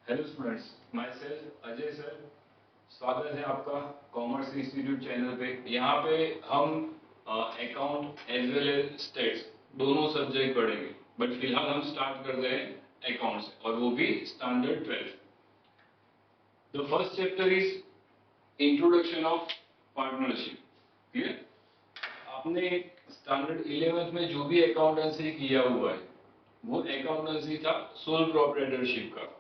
Hello students, my self Ajay sir. स्वागत है आपका कॉमर्स इंस्टीट्यूट चैनल पे। यहाँ पे हम account as well as states दोनों सब्जेक्ट पढ़ेंगे, बट फिलहाल हम स्टार्ट कर रहे हैं अकाउंट से, और वो भी standard 12। The first chapter is introduction of partnership. Clear? आपने स्टैंडर्ड 11th में जो भी अकाउंटेंसी किया हुआ है वो अकाउंटेंसी था सोल प्रोप्राइटरशिप का।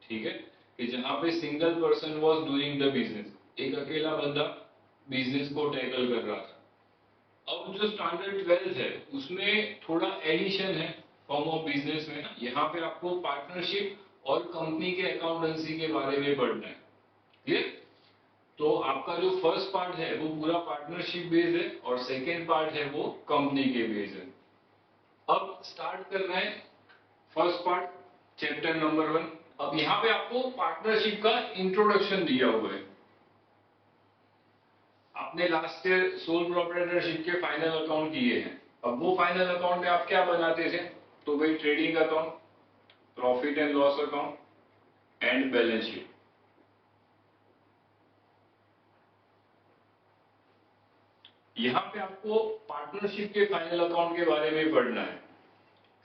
ठीक है, कि जहां पे single person was doing the business, एक अकेला बंदा बिजनेस को टैकल कर रहा था। अब जो स्टैंडर्ड 12 है उसमें थोड़ा एडिशन है फॉर्म ऑफ बिजनेस में। यहाँ पे आपको पार्टनरशिप और कंपनी के अकाउंटेंसी के बारे में पढ़ना है। क्लियर? तो आपका जो फर्स्ट पार्ट है वो पूरा पार्टनरशिप बेस्ड है और सेकेंड पार्ट है वो कंपनी के बेस्ड है। अब स्टार्ट करना है फर्स्ट पार्ट, चैप्टर नंबर 1। अब यहाँ पे आपको पार्टनरशिप का इंट्रोडक्शन दिया हुआ है। आपने लास्ट ईयर सोल प्रोप्राइटरशिप के फाइनल अकाउंट किए हैं। अब वो फाइनल अकाउंट में आप क्या बनाते थे? तो भाई trading account, profit and loss account and balance sheet. यहाँ पे आपको पार्टनरशिप के फाइनल अकाउंट के बारे में पढ़ना है।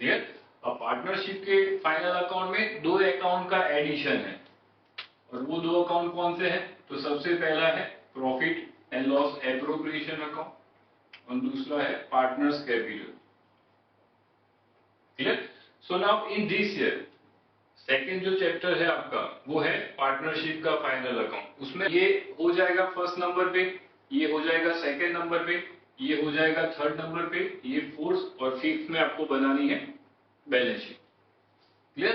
क्लियर? अब पार्टनरशिप के फाइनल अकाउंट में दो अकाउंट का एडिशन है, और वो दो अकाउंट कौन से हैं? तो सबसे पहला है profit and loss appropriation account और दूसरा है partners capital. Clear? So now in this year second जो चैप्टर है आपका वो है पार्टनरशिप का फाइनल अकाउंट। उसमें ये हो जाएगा फर्स्ट नंबर पे, ये हो जाएगा सेकेंड नंबर पे, ये हो जाएगा थर्ड नंबर पे, ये फोर्थ और फिफ्थ में आपको बनानी है बैलेंस शीट। क्लियर?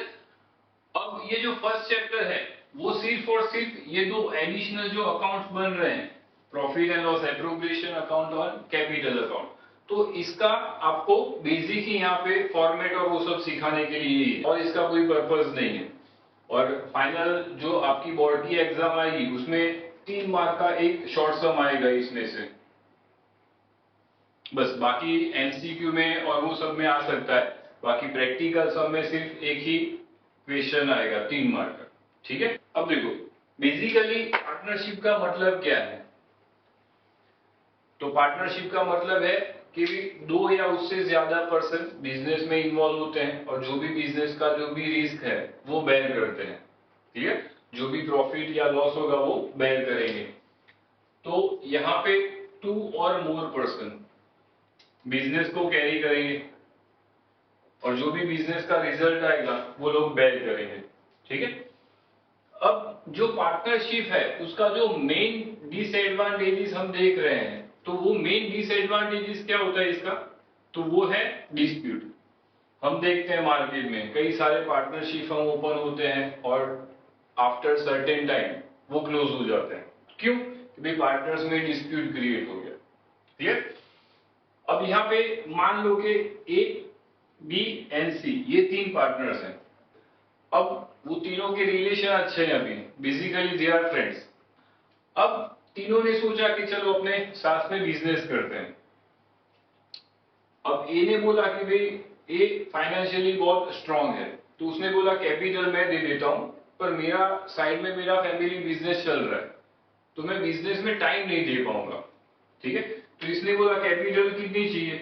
अब ये जो फर्स्ट चैप्टर है वो सिर्फ और सिर्फ ये दो एडिशनल जो अकाउंट्स बन रहे हैं, profit and loss appropriation account और कैपिटल अकाउंट, तो इसका आपको बेसिक ही यहाँ पे फॉर्मेट और वो सब सिखाने के लिए ही है, और इसका कोई पर्पस नहीं है। और फाइनल जो आपकी बोर्ड की एग्जाम आएगी उसमें 3 मार्क का एक शॉर्ट सम आएगा इसमें से, बस। बाकी एमसीक्यू में और वो सब में आ सकता है, बाकी प्रैक्टिकल सम में सिर्फ एक ही क्वेश्चन आएगा 3 मार्क का। ठीक है? अब देखो बेसिकली पार्टनरशिप का मतलब क्या है। तो पार्टनरशिप का मतलब है कि दो या उससे ज्यादा पर्सन बिजनेस में इन्वॉल्व होते हैं और जो भी बिजनेस का जो भी रिस्क है वो बेयर करते हैं। क्लियर? जो भी प्रॉफिट या लॉस होगा वो बेयर करेंगे। तो यहाँ पे 2 और मोर पर्सन बिजनेस को कैरी करेंगे और जो भी बिजनेस का रिजल्ट आएगा वो लोग बेयर करेंगे। ठीक है? अब जो पार्टनरशिप है उसका जो मेन डिसएडवांटेजेस हम देख रहे हैं, तो वो मेन डिसएडवांटेजेस क्या होता है इसका? तो वो है डिस्प्यूट। हम देखते हैं मार्केट में कई सारे पार्टनरशिप हम ओपन होते हैं और आफ्टर सर्टेन टाइम वो क्लोज हो जाते हैं। क्यों? क्योंकि पार्टनर्स में डिस्प्यूट क्रिएट हो गया। क्लियर? अब यहाँ पे मान लो कि ए, बी एंड सी ये 3 पार्टनर्स हैं। अब वो तीनों के रिलेशन अच्छे हैं, अभी बेसिकली दे आर फ्रेंड्स। अब तीनों ने सोचा कि चलो अपने साथ में बिजनेस करते हैं। अब ए ने बोला कि भाई ए फाइनेंशियली बहुत स्ट्रांग है, तो उसने बोला कैपिटल मैं दे देता हूं, पर मेरा साइड में मेरा फैमिली बिजनेस चल रहा है तो मैं बिजनेस में टाइम नहीं दे पाऊंगा। ठीक है? तो इसने बोला कैपिटल कितनी चाहिए?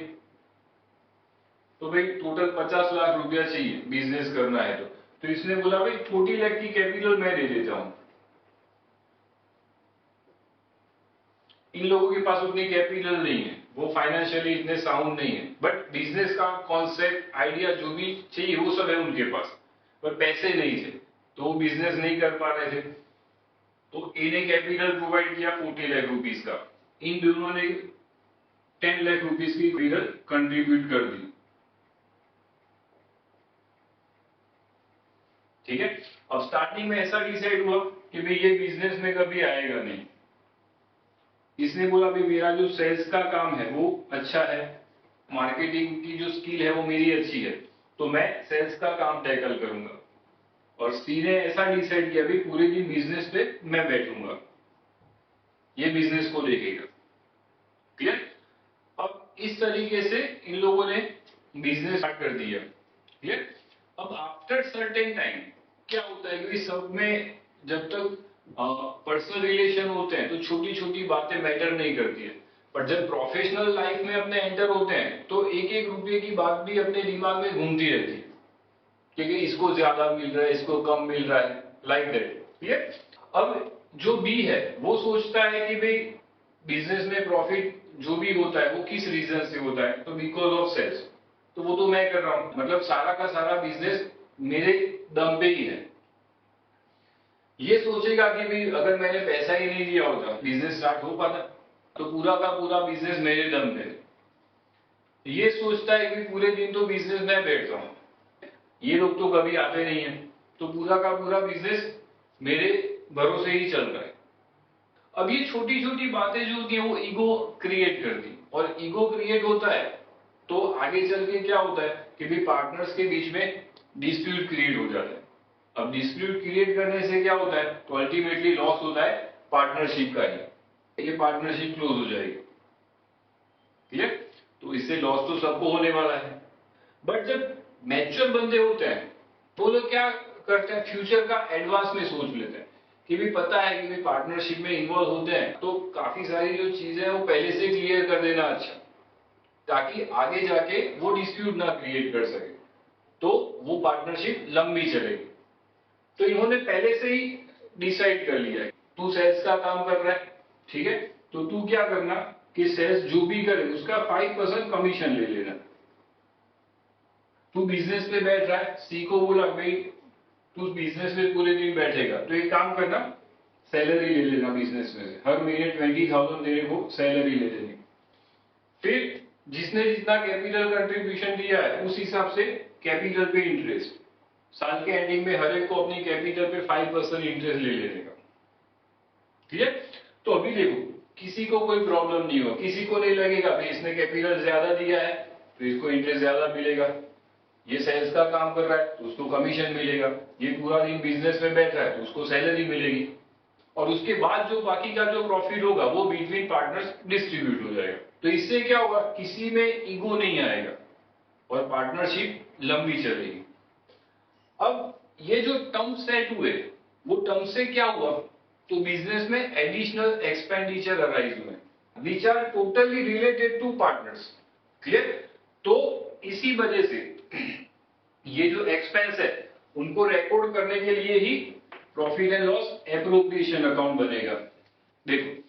तो भाई टोटल 50 लाख रुपया चाहिए बिजनेस करना है। तो इसने बोला भाई 40 लाख की कैपिटल मैं दे देता हूं। इन लोगों के पास उतनी कैपिटल नहीं है, वो फाइनेंशियली इतने साउंड नहीं है, बट बिजनेस का कॉन्सेप्ट आइडिया जो भी चाहिए वो सब है उनके पास, पर पैसे नहीं थे तो वो बिजनेस नहीं कर पा रहे थे। तो ए ने कैपिटल प्रोवाइड किया 40 लाख रुपीस का, इन दोनों ने 10 लाख रुपीस की कैपिटल कंट्रीब्यूट कर दी। ठीक है? अब स्टार्टिंग में ऐसा डिसाइड हुआ कि भाई ये बिजनेस में कभी आएगा नहीं। इसने बोला भाई मेरा जो सेल्स का काम है वो अच्छा है, मार्केटिंग की जो स्किल है वो मेरी अच्छी है, तो मैं सेल्स का काम टैकल करूंगा। और सी ने ऐसा डिसाइड किया भी पूरे दिन बिजनेस पे मैं बैठूंगा, ये बिजनेस को देखेगा। क्लियर? अब इस तरीके से इन लोगों ने बिजनेस स्टार्ट कर दिया। क्लियर? अब आफ्टर सर्टेन टाइम क्या होता है कि सब में जब तक पर्सनल रिलेशन होते हैं तो छोटी छोटी बातें मैटर नहीं करती है, पर जब प्रोफेशनल लाइफ में अपने एंटर होते हैं तो एक एक रुपये की बात भी अपने दिमाग में घूमती रहती है, क्योंकि इसको ज्यादा मिल रहा है, इसको कम मिल रहा है, लाइक दैट। ठीक है। अब जो बी है वो सोचता है कि भाई बिजनेस में प्रॉफिट जो भी होता है वो किस रीजन से होता है, तो बिकॉज ऑफ सेल्स, तो वो तो मैं कर रहा हूं, मतलब सारा का सारा बिजनेस मेरे दम पे ही है। ये सोचेगा कि भाई अगर मैंने पैसा ही नहीं दिया होता बिजनेस स्टार्ट हो पाता, तो पूरा का पूरा बिजनेस मेरे दम पे। ये सोचता है कि पूरे दिन तो बिजनेस में बैठता हूं, ये लोग तो कभी आते नहीं है, तो पूरा का पूरा बिजनेस मेरे भरोसे ही चल रहा है। अब ये छोटी छोटी बातें जो होती है वो ईगो क्रिएट करती, और ईगो क्रिएट होता है तो आगे चल के क्या होता है कि भी पार्टनर्स के बीच में डिस्प्यूट क्रिएट हो जाता है। अब डिस्प्यूट क्रिएट करने से क्या होता है, तो अल्टीमेटली लॉस होता है पार्टनरशिप का ही, ये पार्टनरशिप क्लोज हो जाएगी। ठीक है, तो इससे लॉस तो सबको होने वाला है। बट जब मैच्योर बंदे होते हैं वो लोग क्या करते हैं, फ्यूचर का एडवांस में सोच लेते हैं कि भी पता है कि भी पार्टनरशिप में इन्वॉल्व होते हैं तो काफी सारी जो चीजें हैं वो पहले से क्लियर कर देना अच्छा, ताकि आगे जाके वो डिस्प्यूट ना क्रिएट कर सके, तो वो पार्टनरशिप लंबी चलेगी। तो इन्होंने पहले से ही डिसाइड कर लिया है, तू सेल्स का काम कर रहा है, ठीक है, तो तू क्या करना कि सेल्स जो भी करे उसका 5% कमीशन ले लेना। तू बिजनेस पे बैठ रहा है, सी को बोला भाई तू बिजनेस में पूरे दिन बैठेगा तो एक काम करना, सैलरी ले लेना बिजनेस में से, हर महीने 20,000 तेरे को सैलरी ले लेनी। फिर जिसने जितना कैपिटल कंट्रीब्यूशन दिया है उस हिसाब से कैपिटल पे इंटरेस्ट, साल के एंडिंग में हर एक को अपनी कैपिटल पे 5% इंटरेस्ट ले लेने का। ठीक है, तो अभी देखो किसी को कोई प्रॉब्लम नहीं हो, किसी को नहीं लगेगा भाई इसने कैपिटल ज्यादा दिया है तो इसको इंटरेस्ट ज्यादा मिलेगा, ये सेल्स का काम कर रहा है तो उसको कमीशन मिलेगा, ये पूरा दिन बिजनेस में बैठ रहा है तो उसको सैलरी मिलेगी, और उसके बाद जो बाकी का जो प्रॉफिट होगा वो बिटवीन पार्टनर्स डिस्ट्रीब्यूट हो जाएगा। तो इससे क्या होगा, किसी में ईगो नहीं आएगा और पार्टनरशिप लंबी चलेगी। अब ये जो टर्म सेट हुए वो टर्म से क्या हुआ, तो बिजनेस में एडिशनल एक्सपेंडिचर अराइज हुए which are totally related to partners. Clear, तो इसी वजह से ये जो एक्सपेंस है उनको रिकॉर्ड करने के लिए ही profit and loss appropriation account बनेगा। देखो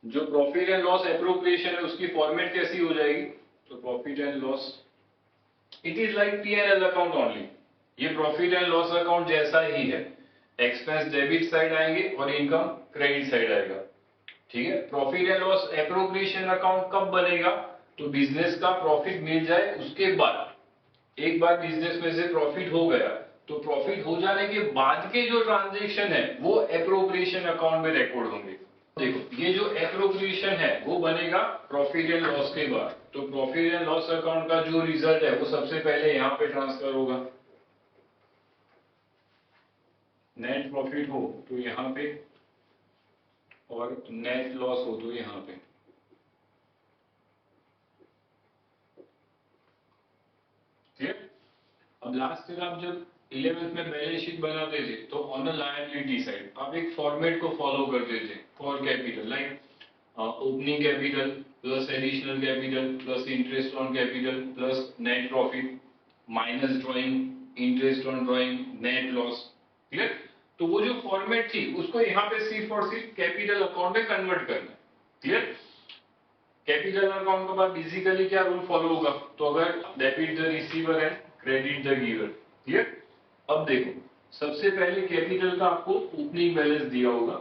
जो प्रॉफिट एंड लॉस एप्रोप्रिएशन है उसकी फॉर्मेट कैसी हो जाएगी, तो profit and loss it is like P&L account only, ये प्रॉफिट एंड लॉस अकाउंट जैसा ही है, एक्सपेंस डेबिट साइड आएंगे और इनकम क्रेडिट साइड आएगा। ठीक है, profit and loss appropriation account कब बनेगा, तो बिजनेस का प्रॉफिट मिल जाए उसके बाद, एक बार बिजनेस में से प्रॉफिट हो गया तो प्रॉफिट हो जाने के बाद के जो ट्रांजैक्शन है वो एप्रोप्रिएशन अकाउंट में रिकॉर्ड होंगे। देखो ये जो एप्रोप्रिएशन है वो बनेगा प्रॉफिट एंड लॉस के बाद, तो प्रॉफिट एंड लॉस अकाउंट का जो रिजल्ट है वो सबसे पहले यहाँ पे ट्रांसफर होगा, नेट प्रॉफिट हो तो यहाँ पे और नेट लॉस हो तो यहाँ पे। ठीक, अब लास्ट ईयर आप जब 11th में बैलेंस शीट बनाते थे तो ऑन द लायबिलिटी साइड आप एक फॉर्मेट को फॉलो करते थे for capital, like opening capital plus additional capital plus interest on capital plus net profit minus drawing interest on drawing net loss. Clear, तो वो जो फॉर्मेट थी उसको यहाँ पे सिर्फ और सिर्फ कैपिटल अकाउंट में कन्वर्ट करना। क्लियर, कैपिटल अकाउंट के बाद बेसिकली क्या रूल फॉलो होगा, तो अगर debit the receiver and credit the giver. Clear, अब देखो सबसे पहले कैपिटल का आपको ओपनिंग बैलेंस दिया होगा,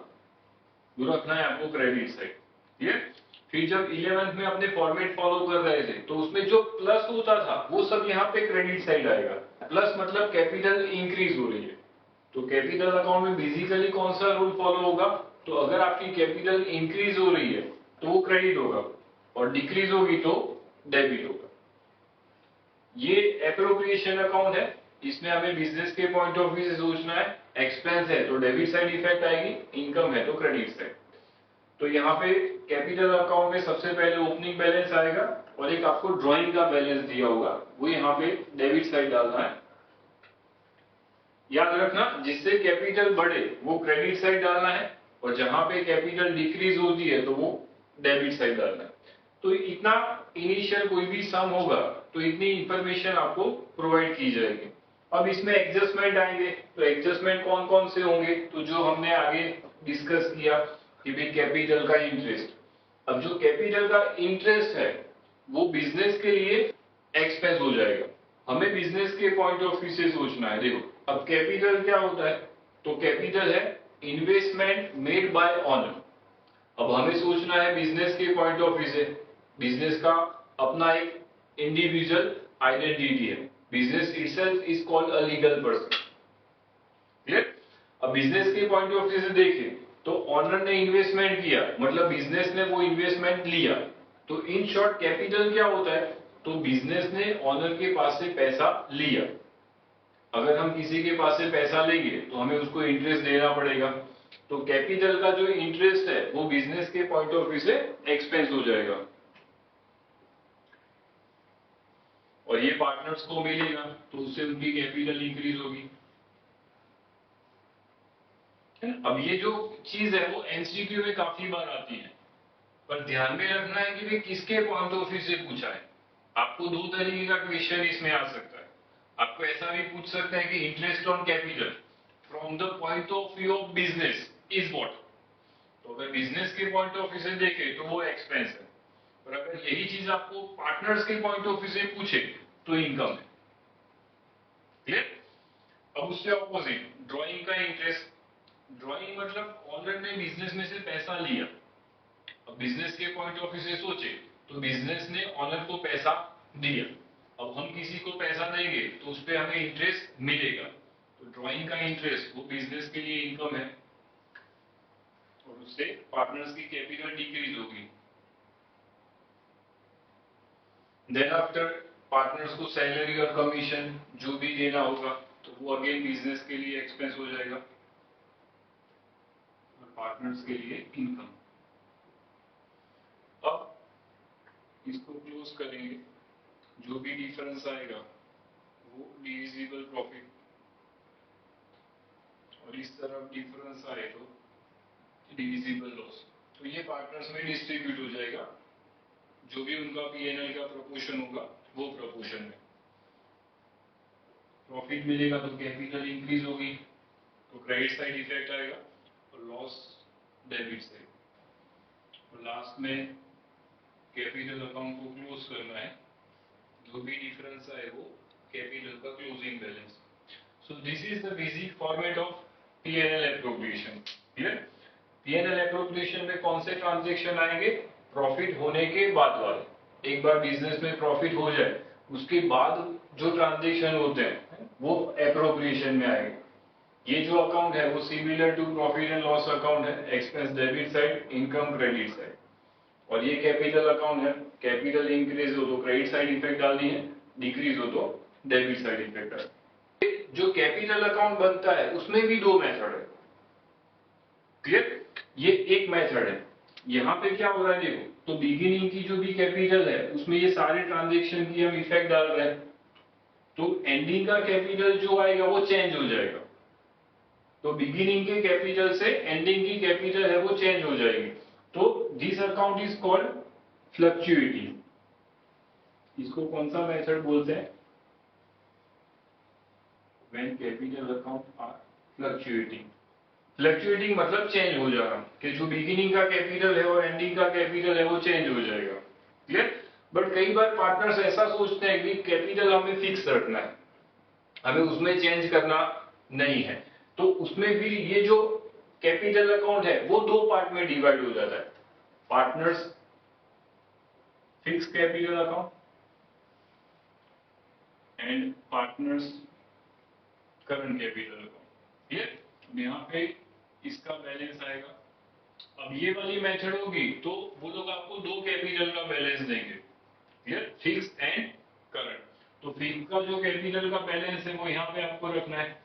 वो रखना है आपको क्रेडिट साइड। क्लियर, फिर जब 11th में अपने फॉर्मेट फॉलो कर रहे थे तो उसमें जो प्लस होता था वो सब यहाँ पे क्रेडिट साइड आएगा, प्लस मतलब कैपिटल इंक्रीज हो रही है, तो कैपिटल अकाउंट में बेसिकली कौन सा रूल फॉलो होगा, तो अगर आपकी कैपिटल इंक्रीज हो रही है तो वो क्रेडिट होगा और डिक्रीज होगी तो डेबिट होगा। ये एप्रोप्रिएशन अकाउंट है, इसमें हमें बिजनेस के पॉइंट ऑफ व्यू से सोचना है, एक्सपेंस है तो डेबिट साइड इफेक्ट आएगी, इनकम है तो क्रेडिट साइड। तो यहाँ पे कैपिटल अकाउंट में सबसे पहले ओपनिंग बैलेंस आएगा और एक आपको ड्रॉइंग का बैलेंस दिया होगा वो यहाँ पे डेबिट साइड डालना है, याद रखना, जिससे कैपिटल बढ़े वो क्रेडिट साइड डालना है, और जहां पे कैपिटल डिक्रीज होती है तो वो डेबिट साइड डालना है। तो इतना इनिशियल कोई भी सम होगा तो इतनी इंफॉर्मेशन आपको प्रोवाइड की जाएगी। अब इसमें एडजस्टमेंट आएंगे, तो एडजस्टमेंट कौन कौन से होंगे, तो जो हमने आगे डिस्कस किया कि भाई कैपिटल का इंटरेस्ट। अब जो कैपिटल का इंटरेस्ट है वो बिजनेस के लिए एक्सपेंस हो जाएगा। हमें बिजनेस के पॉइंट ऑफ व्यू से सोचना है। देखो, अब कैपिटल क्या होता है, तो कैपिटल है इन्वेस्टमेंट मेड बाय ओनर। अब हमें सोचना है बिजनेस के पॉइंट ऑफ व्यू से। बिजनेस का अपना एक इंडिविजुअल आइडेंटिटी है, business itself is called a legal person. Clear? अब बिजनेस के पॉइंट ऑफ व्यू से देखें तो ओनर ने इन्वेस्टमेंट किया, मतलब बिजनेस ने वो इन्वेस्टमेंट लिया। तो इन शॉर्ट कैपिटल क्या होता है, तो बिजनेस ने ओनर के पास से पैसा लिया। अगर हम किसी के पास से पैसा लेंगे तो हमें उसको इंटरेस्ट देना पड़ेगा। तो कैपिटल का जो इंटरेस्ट है वो बिजनेस के पॉइंट ऑफ व्यू से एक्सपेंस हो जाएगा, और ये पार्टनर्स को मिलेगा तो उससे उनकी कैपिटल इंक्रीज होगी। अब ये जो चीज है वो एमसीक्यू में काफी बार आती है, पर ध्यान में रखना है कि भाई किसके पॉइंट ऑफ व्यू से पूछा है। आपको दो तरीके का क्वेश्चन इसमें आ सकता है। आपको ऐसा भी पूछ सकते हैं कि interest on capital from the point of view of business is what. तो अगर बिजनेस के पॉइंट ऑफ व्यू से देखें तो वो एक्सपेंस है, और अगर यही चीज आपको पार्टनर्स के पॉइंट ऑफ व्यू से पूछे तो इनकम है। क्लियर? अब उससे ऑपोजिट ड्राइंग का इंटरेस्ट। ड्राइंग मतलब ओनर ने बिजनेस में से पैसा लिया। अब बिजनेस के पॉइंट ऑफ व्यू से सोचे तो बिजनेस ने ओनर को पैसा दिया। अब हम किसी को पैसा देंगे तो उस पर हमें इंटरेस्ट मिलेगा। तो ड्राइंग का इंटरेस्ट वो बिजनेस के लिए इनकम है, और उससे पार्टनर्स की कैपिटल डिक्रीज होगी। देन आफ्टर पार्टनर्स को सैलरी और कमीशन जो भी देना होगा तो वो अगेन बिजनेस के लिए एक्सपेंस हो जाएगा, और पार्टनर्स के लिए इनकम। अब इसको क्लोज करेंगे, जो भी डिफरेंस आएगा वो डिविजिबल प्रॉफिट, और इस तरफ डिफरेंस आए तो डिविजिबल लॉस। तो ये पार्टनर्स में डिस्ट्रीब्यूट हो जाएगा, जो भी उनका पीएनएल का प्रोपोर्शन होगा वो प्रोपोर्शन में। प्रॉफिट मिलेगा तो कैपिटल इंक्रीज होगी, तो क्रेडिट साइड इफेक्ट आएगा, और लॉस डेबिट साइड। और लास्ट में कैपिटल अकाउंट को क्लोज करना है, जो भी डिफरेंस आए वो कैपिटल का closing balance. So this is the basic format of PNL appropriation. Clear? PNL appropriation में कौन से ट्रांजैक्शन आएंगे, प्रॉफिट होने के बाद वाले। एक बार बिजनेस में प्रॉफिट हो जाए उसके बाद जो ट्रांजैक्शन होते हैं वो एप्रोप्रिएशन में आएंगे। ये जो अकाउंट है वो similar to profit and loss account है, expense debit side, income credit side. और ये कैपिटल अकाउंट है, कैपिटल इंक्रीज हो तो क्रेडिट साइड इफेक्ट डालनी है, डिक्रीज हो तो डेबिट साइड इफेक्ट डालनी है। जो कैपिटल अकाउंट बनता है उसमें भी दो मेथड है। क्लियर? ये एक मेथड है। यहाँ पे क्या हो रहा है देखो, तो बिगिनिंग की जो भी कैपिटल है उसमें ये सारे ट्रांजेक्शन की हम इफेक्ट डाल रहे हैं, तो एंडिंग का कैपिटल जो आएगा वो चेंज हो जाएगा। तो बिगिनिंग के कैपिटल से एंडिंग की कैपिटल है वो चेंज हो जाएगी। तो this account is called fluctuating. इसको कौन सा मेथड बोलते हैं, when capital account are fluctuating. Fluctuating मतलब चेंज हो जाना, कि जो बिगिनिंग का कैपिटल है और एंडिंग का कैपिटल है वो चेंज हो जाएगा। क्लियर? बट कई बार पार्टनर्स ऐसा सोचते हैं कि कैपिटल हमें फिक्स रखना है, हमें उसमें चेंज करना नहीं है। तो उसमें फिर ये जो कैपिटल अकाउंट है वो दो पार्ट में डिवाइड हो जाता है, partners fix capital account and partners current capital account. Clear? यहाँ पे इसका बैलेंस आएगा। अब ये वाली मेथड होगी तो वो लोग आपको दो कैपिटल का बैलेंस देंगे। क्लियर? Fix and current. तो फिक्स का जो कैपिटल का बैलेंस है वो यहाँ पे आपको रखना है।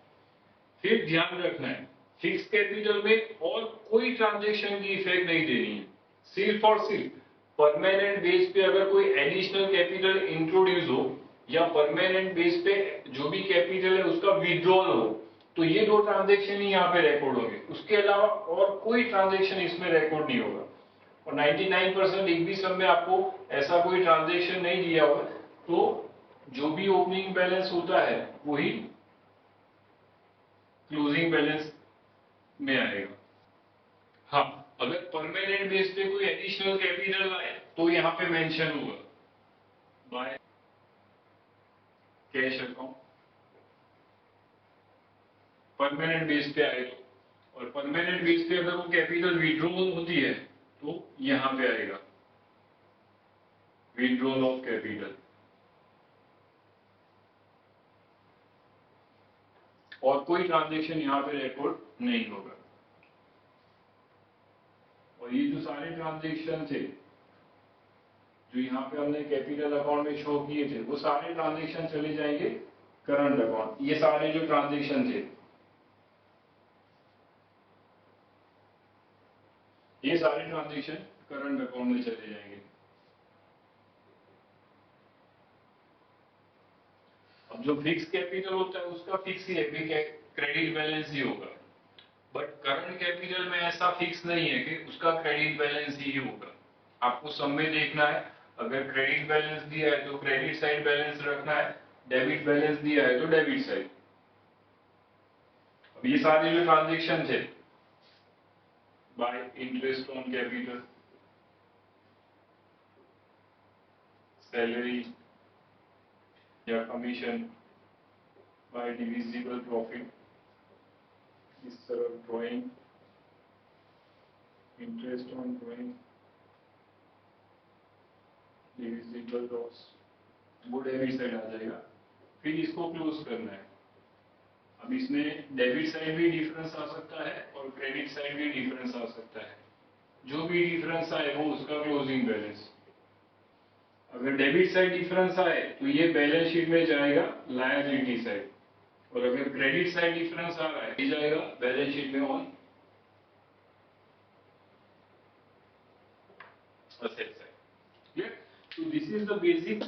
फिर ध्यान रखना है फिक्स कैपिटल में और कोई ट्रांजैक्शन की इफेक्ट नहीं देनी है, सिर्फ और सिर्फ परमानेंट बेस पे अगर कोई एडिशनल कैपिटल इंट्रोड्यूस हो या परमानेंट बेस पे जो भी कैपिटल है उसका विड्रॉल हो, तो ये दो ट्रांजेक्शन ही यहाँ पे रिकॉर्ड होंगे, उसके अलावा और कोई ट्रांजेक्शन इसमें रिकॉर्ड नहीं होगा। और 99% एक भी सम में आपको ऐसा कोई ट्रांजेक्शन नहीं दिया होगा, तो जो भी ओपनिंग बैलेंस होता है वही क्लोजिंग बैलेंस में आएगा। हाँ, अगर परमानेंट बेस पे कोई एडिशनल कैपिटल आए तो यहाँ पे मेंशन होगा by cash account, permanent base पे आए तो। और परमानेंट बेस पे अगर वो कैपिटल विड्रॉल होती है तो यहाँ पे आएगा विड्रॉल ऑफ कैपिटल। और कोई ट्रांजेक्शन यहाँ पे रिकॉर्ड नहीं होगा। और ये जो सारे ट्रांजेक्शन थे जो यहाँ पे हमने कैपिटल अकाउंट में शो किए थे, वो सारे ट्रांजेक्शन चले जाएंगे करंट अकाउंट। ये सारे जो ट्रांजेक्शन थे, ये सारे ट्रांजेक्शन करंट अकाउंट में चले जाएंगे। अब जो फिक्स कैपिटल होता है उसका फिक्स ही है कि क्रेडिट बैलेंस ही होगा, बट करंट कैपिटल में ऐसा फिक्स नहीं है कि उसका क्रेडिट बैलेंस ही होगा। आपको सब में देखना है, अगर क्रेडिट बैलेंस दिया है तो क्रेडिट साइड बैलेंस रखना है, डेबिट बैलेंस दिया है तो डेबिट साइड। अब ये सारे जो ट्रांजेक्शन थे bye interest on capital, salary या कमीशन, बाय डिविजिबल प्रॉफिट, इस तरह drawing, interest on drawing, divisible loss, वो डेबिट साइड आ जाएगा। फिर इसको क्लोज करना है। अब इसमें डेबिट साइड भी डिफरेंस आ सकता है और क्रेडिट साइड भी डिफरेंस आ सकता है। जो भी डिफरेंस आए वो उसका क्लोजिंग बैलेंस। अगर डेबिट साइड डिफरेंस आए तो ये बैलेंस शीट में जाएगा लायबिलिटी साइड, और अगर क्रेडिट साइड डिफरेंस आ रहा है ये जाएगा बैलेंस शीट में on asset side. Clear? So this is the basic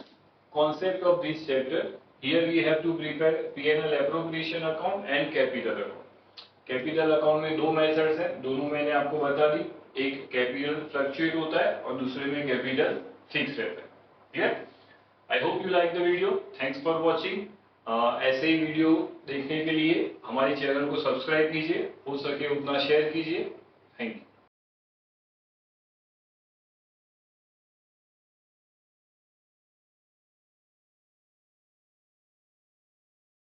concept of this chapter. Here we have to prepare P&L appropriation account and capital account. Capital account में दो methods हैं, दोनों मैंने आपको बता दी। एक कैपिटल फ्लक्चुएट होता है और दूसरे में कैपिटल फिक्स रहता है। Clear? I hope you like the video. Thanks for watching. ऐसे ही वीडियो देखने के लिए हमारे चैनल को सब्सक्राइब कीजिए, हो सके उतना शेयर कीजिए। Thank you.